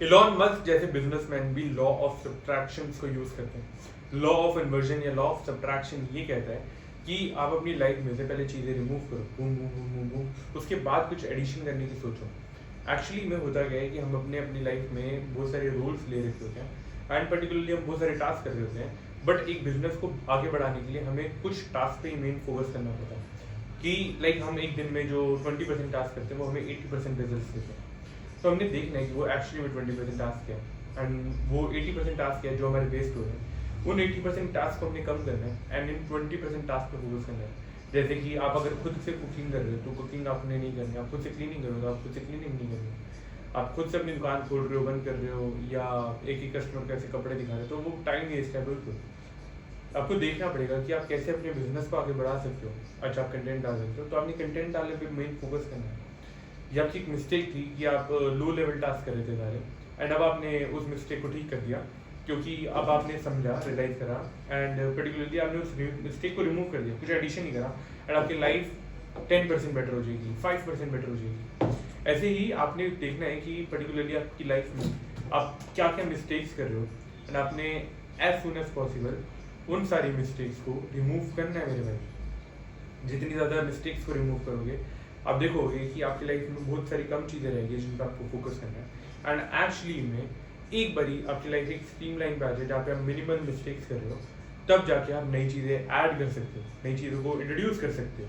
Elon Musk जैसे businessman भी law of subtraction को यूज करते हैं। लॉ ऑफ इन्वर्जन या लॉ ऑफ सब्ट्रैक्शन ये कहता है कि आप अपनी लाइफ में से पहले चीज़ें रिमूव करो, boom boom boom boom boom, उसके बाद कुछ एडिशन करने की सोचो। एक्चुअली में होता क्या है कि हम अपनी लाइफ में बहुत सारे रोल्स ले रखे होते हैं एंड पर्टिकुलरली हम बहुत सारे टास्क कर रहे होते हैं, बट एक बिजनेस को आगे बढ़ाने के लिए हमें कुछ टास्क पे ही मेन फोकस करना होता है कि लाइक हम एक दिन में जो 20% टास्क करते हैं वो हमें 80% रिजल्ट देते हैं। तो हमने देखना है कि वो एक्चुअली में 20% टास्क है एंड वो 80% टास्क है जो हमारे वेस्ट हो रहे हैं। उन 80% टास्क को हमने कम करना है एंड इन 20% टास्क पर फोकस करना है। जैसे कि आप अगर खुद से कुकिंग कर रहे हो तो कुकिंग आपने नहीं करनी, आप खुद से क्लीनिंग करोगे आप खुद से क्लीनिंग नहीं करनी, आप खुद से अपनी दुकान खोल रहे हो, बंद कर रहे हो, या एक ही कस्टमर को ऐसे कपड़े दिखा रहे हो, तो वो टाइम वेस्ट है बिल्कुल। आपको देखना पड़ेगा कि आप कैसे अपने बिजनेस को आगे बढ़ा सकते हो। अच्छा, आप कंटेंट डाल सकते हो तो आपने कंटेंट डालने पे मेन फोकस करना है। ये आपकी एक मिस्टेक थी कि आप लो लेवल टास्क कर रहे थे सारे एंड अब आपने उस मिस्टेक को ठीक कर दिया क्योंकि अब आपने समझा, रियलाइज करा एंड पर्टिकुलरली आपने उस मिस्टेक को रिमूव कर दिया, कुछ एडिशन नहीं करा एंड आपकी लाइफ 10% बेटर हो जाएगी, 5% बेटर हो जाएगी। ऐसे ही आपने देखना है कि पर्टिकुलरली आपकी लाइफ में आप क्या क्या मिस्टेक्स कर रहे हो एंड आपने एज सुन एज पॉसिबल उन सारी मिस्टेक्स को रिमूव करना है मेरे भाई। जितनी ज़्यादा मिस्टेक्स को रिमूव करोगे आप देखोगे कि आपकी लाइफ में बहुत सारी कम चीज़ें रहेंगी जिन पर आपको फोकस करना है एंड एक्चुअली में एक बारी आपकी लाइफ एक स्ट्रीम लाइन पे आ जाए जहाँ पे आप मिनिमल मिस्टेक्स कर रहे हो, तब जाके आप नई चीज़ें ऐड कर सकते हो, नई चीज़ों को इंट्रोड्यूस कर सकते हो।